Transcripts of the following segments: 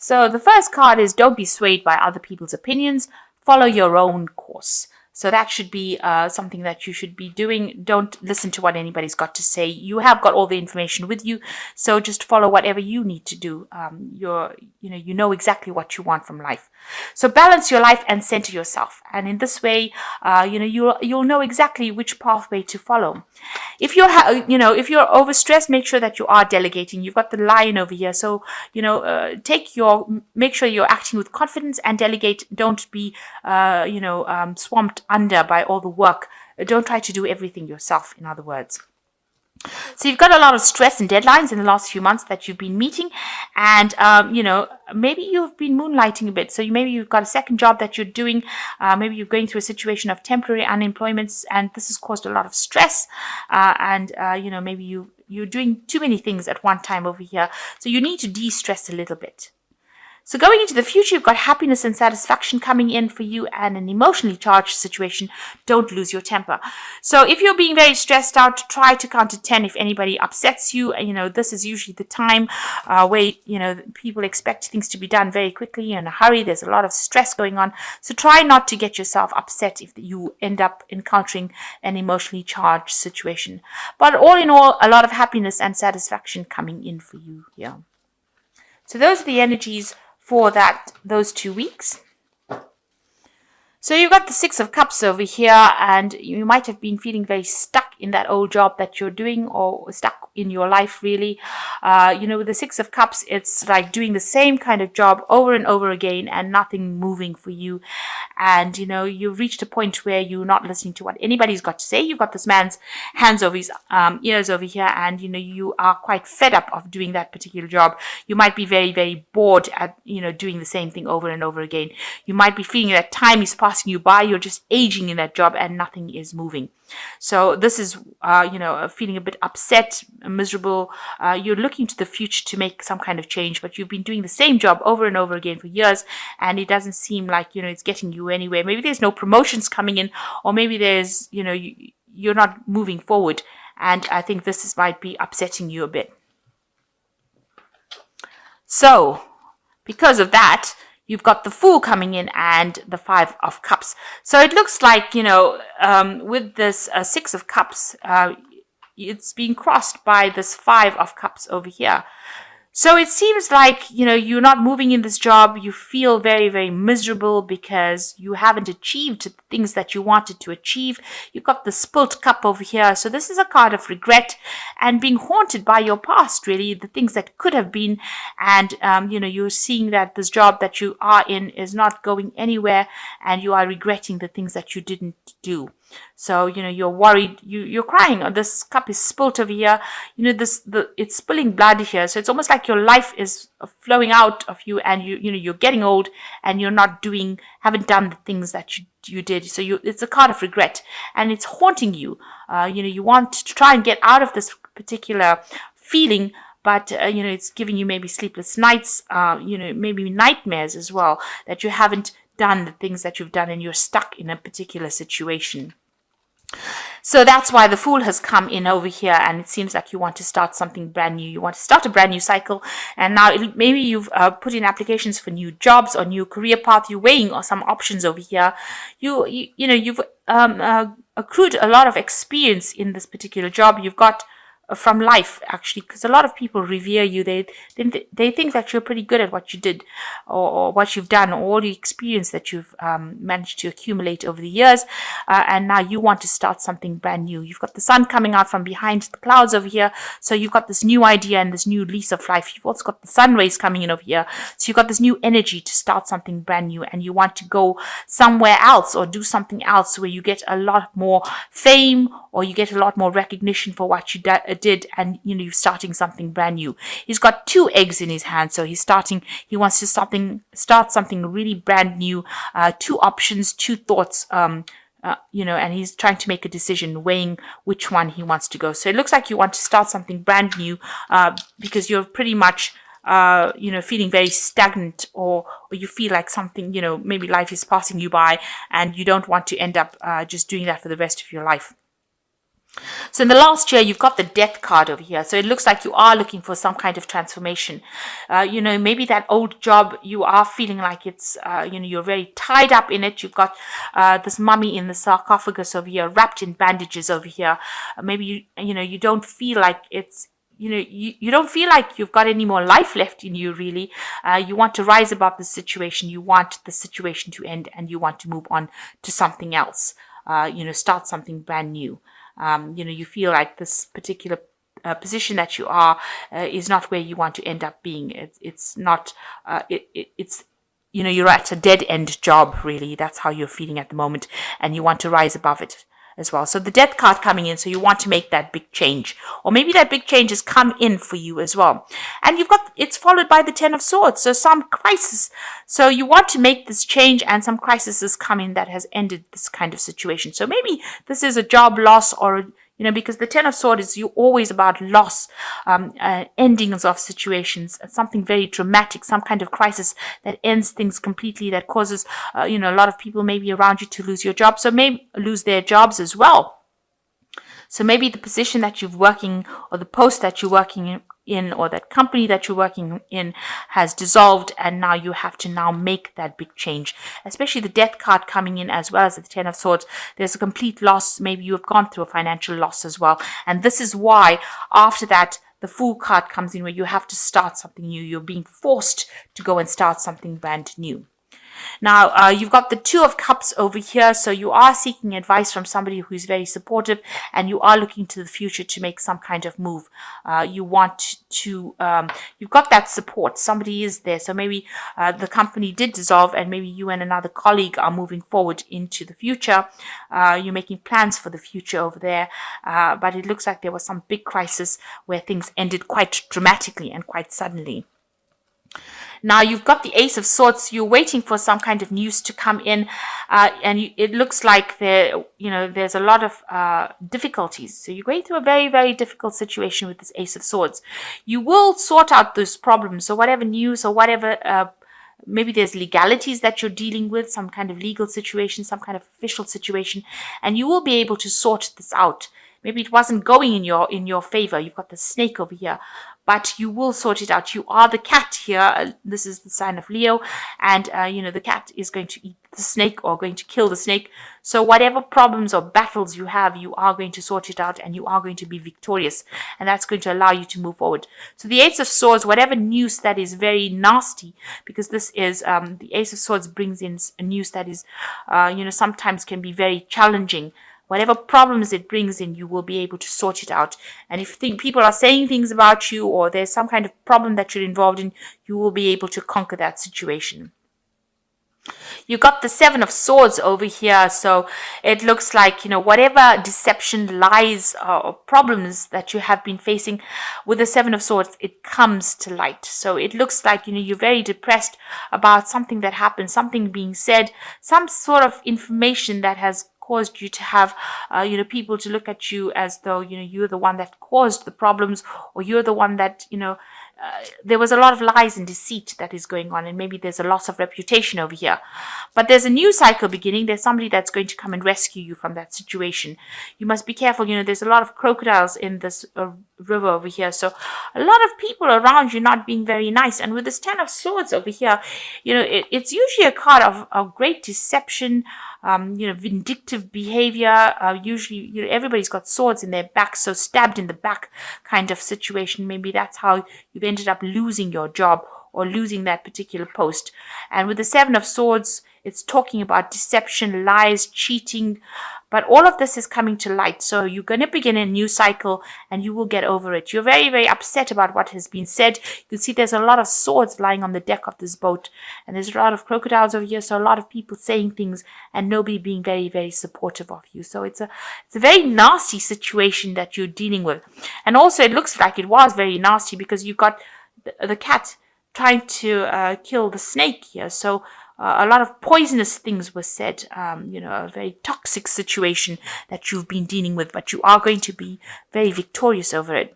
So the first card is don't be swayed by other people's opinions. Follow your own course. So that should be something that you should be doing. Don't listen to what anybody's got to say. You have got all the information with you, so just follow whatever you need to do. You know exactly what you want from life. So balance your life and center yourself, and in this way, you'll know exactly which pathway to follow. If you're if you're overstressed, make sure that you are delegating. You've got the lion over here, so make sure you're acting with confidence and delegate. Don't be swamped under by all the work. Don't try to do everything yourself, in other words. So you've got a lot of stress and deadlines in the last few months that you've been meeting, and maybe you've been moonlighting a bit. So maybe you've got a second job that you're doing. Maybe you're going through a situation of temporary unemployment, and this has caused a lot of stress. Maybe you're doing too many things at one time over here. So you need to de-stress a little bit. So going into the future, you've got happiness and satisfaction coming in for you and an emotionally charged situation. Don't lose your temper. So if you're being very stressed out, try to count to 10 if anybody upsets you. This is usually the time where, people expect things to be done very quickly in a hurry. There's a lot of stress going on. So try not to get yourself upset if you end up encountering an emotionally charged situation. But all in all, a lot of happiness and satisfaction coming in for you here. So those are the energies for those 2 weeks. So you've got the Six of Cups over here, and you might have been feeling very stuck in that old job that you're doing, or stuck in your life, really. With the Six of Cups, it's like doing the same kind of job over and over again and nothing moving for you. And, you've reached a point where you're not listening to what anybody's got to say. You've got this man's hands over his ears over here, and, you are quite fed up of doing that particular job. You might be very, very bored at, doing the same thing over and over again. You might be feeling that time is passing you by. You're just aging in that job and nothing is moving. So this is, feeling a bit upset, miserable. You're looking to the future to make some kind of change, but you've been doing the same job over and over again for years, and it doesn't seem like, it's getting you anywhere. Maybe there's no promotions coming in, or maybe there's, you're not moving forward. And I think this might be upsetting you a bit. So because of that, you've got the Fool coming in and the Five of Cups. So it looks like, with this Six of Cups, it's being crossed by this Five of Cups over here. So it seems like, you're not moving in this job. You feel very, very miserable because you haven't achieved the things that you wanted to achieve. You've got the Spilt Cup over here. So this is a card of regret and being haunted by your past, really, the things that could have been. And, you're seeing that this job that you are in is not going anywhere, and you are regretting the things that you didn't do. So, you're worried, you're crying. This cup is spilt over here. It's spilling blood here. So it's almost like your life is flowing out of you, and you're getting old, and you're haven't done the things that you did. So it's a card of regret, and it's haunting you. You want to try and get out of this particular feeling, but, it's giving you maybe sleepless nights, maybe nightmares as well, that you haven't done the things that you've done and you're stuck in a particular situation. So that's why the Fool has come in over here, and it seems like you want to start something brand new. You want to start a brand new cycle, and now maybe you've put in applications for new jobs or new career path. You're weighing some options over here. You've accrued a lot of experience in this particular job. You've got from life, actually, because a lot of people revere you. They think that you're pretty good at what you did, or what you've done, or all the experience that you've managed to accumulate over the years, and now you want to start something brand new. You've got the sun coming out from behind the clouds over here, so you've got this new idea and this new lease of life. You've also got the sun rays coming in over here, so you've got this new energy to start something brand new, and you want to go somewhere else or do something else where you get a lot more fame, or you get a lot more recognition for what you did, and you're starting something brand new. He's got 2 eggs in his hand, so he wants to start something really brand new, 2 options, 2 thoughts, and he's trying to make a decision, weighing which one he wants to go. So it looks like you want to start something brand new, because you're pretty much feeling very stagnant, or you feel like something, maybe life is passing you by, and you don't want to end up just doing that for the rest of your life. So in the last year, you've got the death card over here. So it looks like you are looking for some kind of transformation. Maybe that old job, you are feeling like it's, you're very tied up in it. You've got this mummy in the sarcophagus over here, wrapped in bandages over here. Maybe, you don't feel like it's, you don't feel like you've got any more life left in you, really. You want to rise above the situation. You want the situation to end, and you want to move on to something else. Start something brand new. You feel like this particular position that you are is not where you want to end up being. It's not. It's you're at a dead end job, really. That's how you're feeling at the moment, and you want to rise above it as well. So the death card coming in, so you want to make that big change, or maybe that big change has come in for you as well. And it's followed by the Ten of Swords, so some crisis. So you want to make this change, and some crisis has come in that has ended this kind of situation. So maybe this is a job loss, or because the Ten of Swords is always about loss, endings of situations, something very dramatic, some kind of crisis that ends things completely, that causes, a lot of people maybe around you to lose your job, so maybe lose their jobs as well. So maybe the position that you're working, or the post that you're working in, or that company that you're working in has dissolved, and now you have to now make that big change. Especially the death card coming in, as well as the Ten of Swords. There's a complete loss. Maybe you have gone through a financial loss as well. And this is why after that, the Fool card comes in, where you have to start something new. You're being forced to go and start something brand new. Now, you've got the Two of Cups over here, so you are seeking advice from somebody who's very supportive, and you are looking to the future to make some kind of move. You want to, you've got that support. Somebody is there. So maybe the company did dissolve, and maybe you and another colleague are moving forward into the future. You're making plans for the future over there, but it looks like there was some big crisis where things ended quite dramatically and quite suddenly. Now you've got the Ace of Swords. You're waiting for some kind of news to come in, and it looks like there's a lot of difficulties. So you're going through a very, very difficult situation with this Ace of Swords. You will sort out those problems. So whatever news or whatever, maybe there's legalities that you're dealing with, some kind of legal situation, some kind of official situation, and you will be able to sort this out. Maybe it wasn't going in your favor. You've got the snake over here, but you will sort it out. You are the cat here. This is the sign of Leo, and the cat is going to eat the snake, or going to kill the snake. So whatever problems or battles you have, you are going to sort it out, and you are going to be victorious, and that's going to allow you to move forward. So the Ace of Swords, whatever news that is very nasty, because this is the Ace of Swords brings in a news that is sometimes can be very challenging. Whatever problems it brings in, you will be able to sort it out. And if people are saying things about you, or there's some kind of problem that you're involved in, you will be able to conquer that situation. You got the Seven of Swords over here, so it looks like, whatever deception, lies, or problems that you have been facing with the Seven of Swords, it comes to light. So it looks like, you're very depressed about something that happened, something being said, some sort of information that has caused you to have, people to look at you as though, you're the one that caused the problems, or you're the one that, there was a lot of lies and deceit that is going on, and maybe there's a loss of reputation over here. But there's a new cycle beginning. There's somebody that's going to come and rescue you from that situation. You must be careful. There's a lot of crocodiles in this river over here. So a lot of people around you not being very nice. And with this Ten of Swords over here, it's usually a card of great deception, vindictive behavior. Usually, everybody's got swords in their back, so stabbed in the back kind of situation. Maybe that's how you've ended up losing your job, or losing that particular post. And with the Seven of Swords, it's talking about deception, lies, cheating, but all of this is coming to light. So you're going to begin a new cycle, and you will get over it. You're very, very upset about what has been said. You can see there's a lot of swords lying on the deck of this boat, and there's a lot of crocodiles over here. So a lot of people saying things, and nobody being very, very supportive of you. So it's a very nasty situation that you're dealing with. And also it looks like it was very nasty, because you got the cat trying to kill the snake here. So a lot of poisonous things were said, a very toxic situation that you've been dealing with, but you are going to be very victorious over it.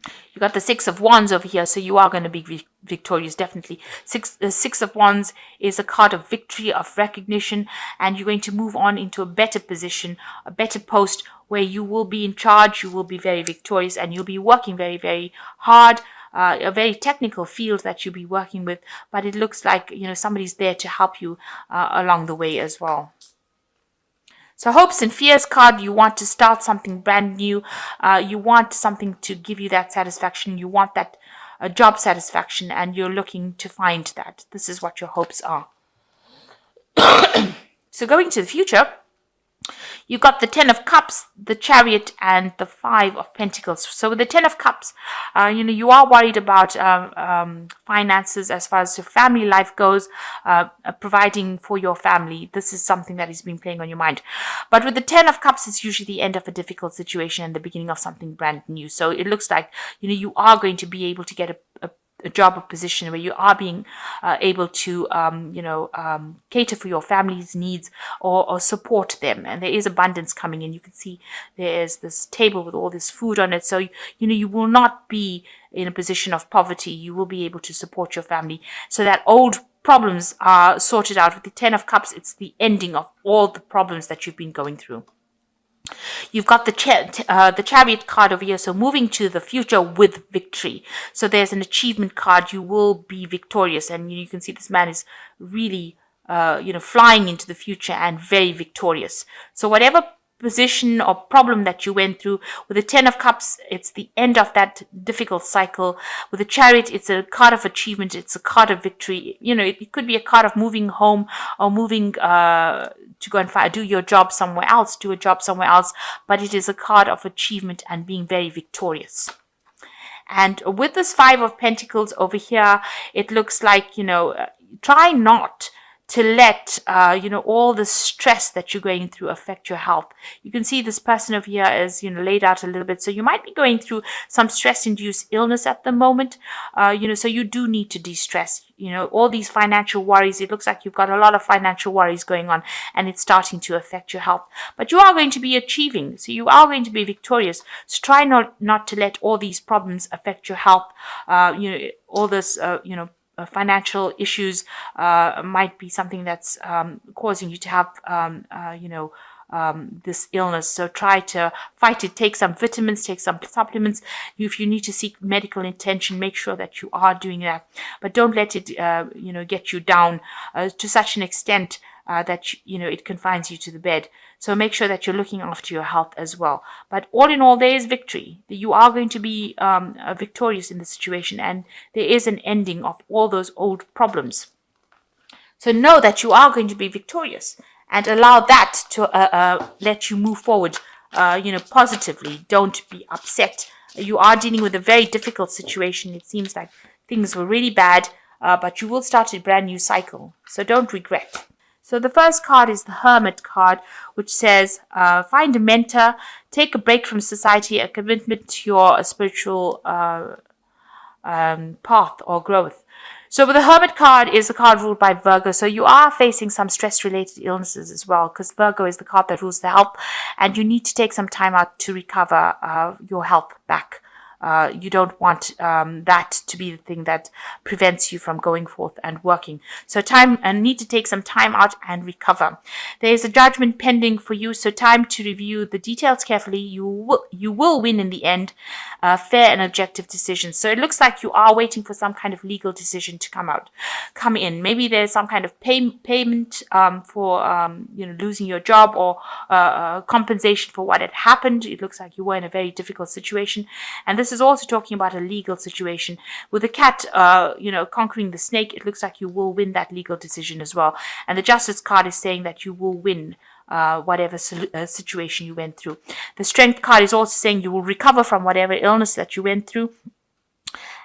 You got the Six of Wands over here, so you are going to be victorious, definitely. Six of Wands is a card of victory, of recognition, and you're going to move on into a better position, a better post where you will be in charge, you will be very victorious, and you'll be working very, very hard. A very technical field that you'll be working with, but it looks like, somebody's there to help you along the way as well. So hopes and fears card, you want to start something brand new. You want something to give you that satisfaction. You want that job satisfaction, and you're looking to find that. This is what your hopes are. So going to the future, you got the 10 of Cups, the Chariot, and the 5 of Pentacles. So with the 10 of Cups, you are worried about finances as far as your family life goes, providing for your family. This is something that has been playing on your mind. But with the 10 of Cups, it's usually the end of a difficult situation and the beginning of something brand new. So it looks like, you are going to be able to get a job or position where you are being able to, cater for your family's needs or support them. And there is abundance coming in. You can see there is this table with all this food on it. So, you will not be in a position of poverty. You will be able to support your family. So that old problems are sorted out. With the 10 of Cups, it's the ending of all the problems that you've been going through. You've got the Chariot card over here, so moving to the future with victory. So there's an achievement card. You will be victorious, and you can see this man is really, flying into the future and very victorious. So whatever position or problem that you went through, with the 10 of Cups, it's the end of that difficult cycle. With the Chariot, it's a card of achievement. It's a card of victory. It could be a card of moving home or moving to go and do your job somewhere else, do a job somewhere else, but it is a card of achievement and being very victorious. And with this 5 of Pentacles over here, it looks like, try not to let, all the stress that you're going through affect your health. You can see this person over here is, laid out a little bit. So you might be going through some stress-induced illness at the moment, so you do need to de-stress. All these financial worries, it looks like you've got a lot of financial worries going on, and it's starting to affect your health. But you are going to be achieving, so you are going to be victorious. So try not to let all these problems affect your health. All this, financial issues might be something that's causing you to have, this illness. So try to fight it. Take some vitamins, take some supplements. If you need to seek medical attention, make sure that you are doing that. But don't let it, get you down to such an extent that, it confines you to the bed. So make sure that you're looking after your health as well. But all in all, there is victory. You are going to be victorious in the situation, and there is an ending of all those old problems. So know that you are going to be victorious, and allow that to let you move forward, positively. Don't be upset. You are dealing with a very difficult situation. It seems like things were really bad, but you will start a brand new cycle. So don't regret. So the first card is the Hermit card, which says, find a mentor, take a break from society, a commitment to your spiritual path or growth. So the Hermit card is a card ruled by Virgo. So you are facing some stress-related illnesses as well, because Virgo is the card that rules the health, and you need to take some time out to recover your health back. You don't want that to be the thing that prevents you from going forth and working. So need to take some time out and recover. There is a judgment pending for you, so time to review the details carefully. You will win in the end. Fair and objective decisions. So it looks like you are waiting for some kind of legal decision to come in. Maybe there's some kind of payment for losing your job, or compensation for what had happened. It looks like you were in a very difficult situation, and this is also talking about a legal situation. With the cat, conquering the snake, it looks like you will win that legal decision as well. And the Justice card is saying that you will win whatever situation you went through. The Strength card is also saying you will recover from whatever illness that you went through.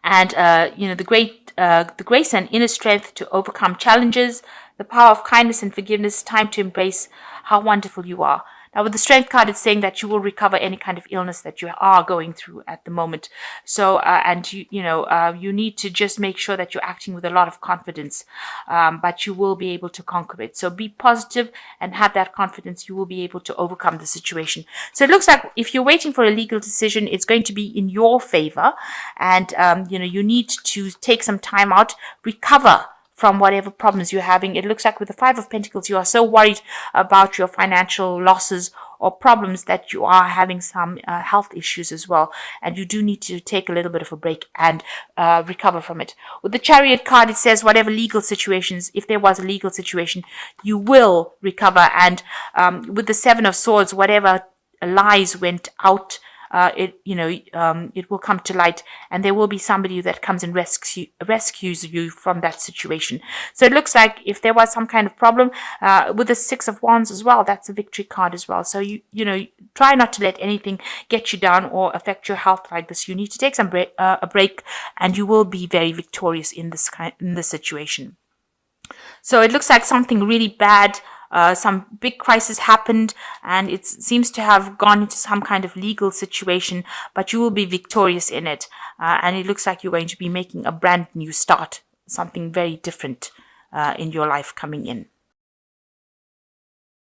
And, the grace and inner strength to overcome challenges, the power of kindness and forgiveness, time to embrace how wonderful you are. Now with the Strength card, it's saying that you will recover any kind of illness that you are going through at the moment. So, and you need to just make sure that you're acting with a lot of confidence, but you will be able to conquer it. So be positive and have that confidence. You will be able to overcome the situation. So it looks like if you're waiting for a legal decision, it's going to be in your favor, and you need to take some time out, recover from whatever problems you're having. It looks like with the Five of Pentacles, you are so worried about your financial losses or problems that you are having some health issues as well. And you do need to take a little bit of a break and recover from it. With the Chariot card, it says whatever legal situations, if there was a legal situation, you will recover. And with the Seven of Swords, whatever lies went out, it will come to light, and there will be somebody that comes and rescues you from that situation. So it looks like if there was some kind of problem with the Six of Wands as well, that's a victory card as well. So you try not to let anything get you down or affect your health like this. You need to take a break, and you will be very victorious in this situation. So it looks like something really bad, some big crisis happened, and it seems to have gone into some kind of legal situation, but you will be victorious in it. And it looks like you're going to be making a brand new start, something very different in your life coming in.